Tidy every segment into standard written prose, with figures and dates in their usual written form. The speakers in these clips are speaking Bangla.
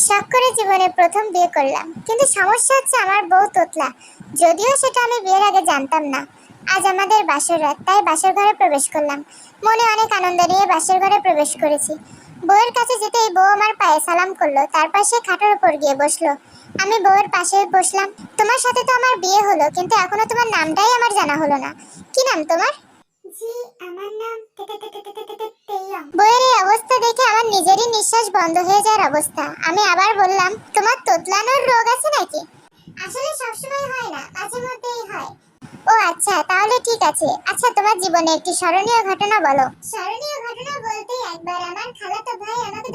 শখ করে জীবনে প্রথম বিয়ে করলাম, কিন্তু সমস্যা হচ্ছে আমার বউ তোতলা। যদিও সেটা আমি বিয়ের আগে জানতাম না। আজ আমাদের বাসর রাত, তাই বাসর ঘরে প্রবেশ করলাম। মনে অনেক আনন্দ নিয়ে বাসর ঘরে প্রবেশ করেছি। বউয়ের কাছে যেতেই বউ আমার পায়ে সালাম করলো, তারপর সে খাটের উপর গিয়ে বসলো। আমি বউয়ের পাশে বসলাম। তোমার সাথে তো আমার বিয়ে হলো, কিন্তু এখনো তোমার নামটাই আমার জানা হলো না। কি নাম তোমার? জি, আমার নাম তেয়ং। বইয়ের এই অবস্থা দেখে আমার নিজেরই নিঃশ্বাস বন্ধ হয়ে যাওয়ার অবস্থা। আমি আবার বললাম, তোমার তোতলানোর রোগ আছে নাকি? আসলে সবসময় হয় না, মাঝে মধ্যেই হয়। ও আচ্ছা, তাহলে ঠিক আছে। আচ্ছা, তোমার জীবনে একটি স্মরণীয় ঘটনা বলো। স্মরণীয় ঘটনা বলতে একবার আমার খালাতো ভাই আমাকে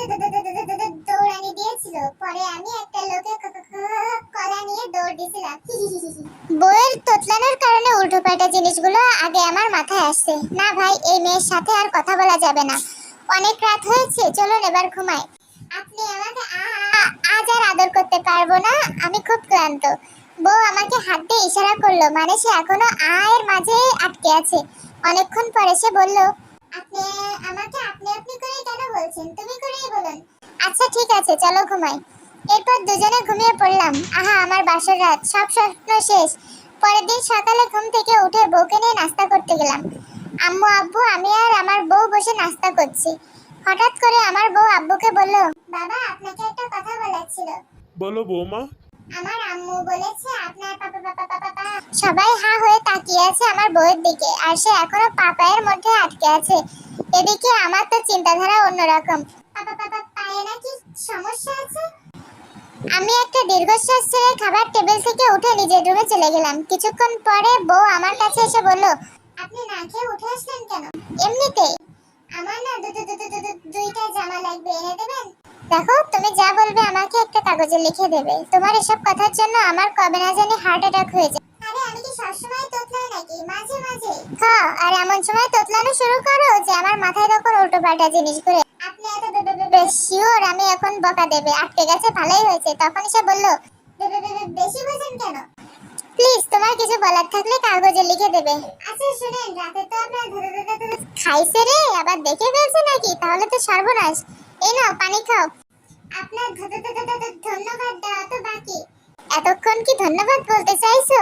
দৌড়ানি দিয়েছিল। পরে আমি একটা লোকে কলা নিয়ে দৌড় দিয়েছিলাম। বইয়ের তোতলানোর কারণে উল্টোপাল্টা জিনিসগুলো আগে আমার মাথায় আসছে। না ভাই, এই মেয়ের সাথে আর কথা বলা যাবে না। অনেক রাত হয়েছে, চলুন এবার ঘুমাই। আপনি আমাকে আজ আর আদর করতে পারবো না, আমি খুব ক্লান্ত। বউ আমাকে হাত দিয়ে ইশারা করলো, মানে সে এখনো এর মাঝে আটকে আছে। অনেকক্ষণ পরে সে বলল, আপনি আমাকে আপনি আপনি করে কেন বলছেন, তুমি করেই বলুন। আচ্ছা ঠিক আছে, চলো ঘুমাই। এরপর দুজনে ঘুমিয়ে পড়লাম। আহা, আমার বাসর রাত, সব স্বপ্ন শেষ। পরের দিন সকালে ঘুম থেকে উঠে বউকে নিয়ে নাস্তা করতে গেলাম। আম্মু আব্বু আমি আর আমার বউ বসে নাস্তা করছি। হঠাৎ করে আমার বউ আব্বুকে বলল, বাবা আপনাকে একটা কথা বলার ছিল। বলো বৌমা। আমার আম্মু বলেছে আপনার পাপা পাপা পাপা পা। সবাই হা হয়ে তাকিয়ে আছে আমার বউয়ের দিকে, আর সে এখনো পাপায়ের মধ্যে আটকে আছে। এদিকে আমার তো চিন্তাধারা অন্যরকম। পাপা পাপা পায়ে নাকি সমস্যা আছে। আমি একটা দীর্ঘশ্বাস ছেড়ে খাবার টেবিল থেকে উঠে নিজের রুমে চলে গেলাম। কিছুক্ষণ পরে বউ আমার কাছে এসে বলল, আপনি না খেয়ে উঠে আসলেন কেন? এমনিতেই। আমার না দুইটা জামা লাগবে, এনে দেবেন? দেখো, তুমি যা বলবে আমাকে একটা কাগজে লিখে দেবে। তোমার এসব কথার জন্য আমার কবে না জানি হার্ট অ্যাটাক হয়ে যায়। আরে আমি কি সবসময় তোতলাই নাকি? মাঝে মাঝে। হ্যাঁ, আর এমন সময় তোতলানো শুরু করো যে আমার মাথায় তখন উল্টোপাল্টা জিনিস ঘুরে। আপনি এত শিওর আমি এখন বকা দেবে? আটকে গেছে, ভালোই হয়েছে। তখন সে বলল, বেশি বোঝেন কেন? প্লিজ, তোমার কিছু বলার থাকলে কাগজে লিখে দেবে। আচ্ছা শুনেন, রাতে তো আপনার খাইছে রে, আবার দেখে ফেলছে নাকি? তাহলে তো সর্বনাশ। এই নাও পানি খাও। আপনার ধন্যবাদ দেওয়া তো বাকি। এতক্ষণ কি ধন্যবাদ বলতে চাইছো?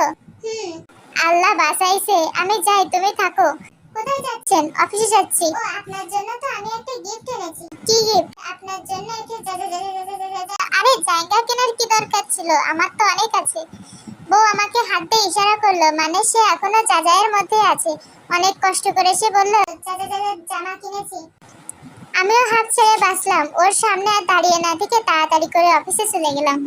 আল্লাহ বাঁচাইছে। আমি যাই, তুমি থাকো। কোথায় যাচ্ছেন? অফিসে যাচ্ছি। ও, আপনার জন্য তো আমি একটা গিফট এনেছি। কি গিফট? আপনার জন্য একটা আরে জায়গা কেনার কি দরকার ছিল? আমার তো অনেক আছে। বউ আমাকে হাত দিয়ে ইশারা করলো, মানে সে এখনো যাজাইয়ের মধ্যে আছে। অনেক কষ্ট করে সে বলল, জামা কিনেছি। আমিও হাত ছেড়ে বাঁচলাম। ওর সামনে আর দাঁড়িয়ে না থেকে তাড়াতাড়ি করে অফিসে চলে গেলাম।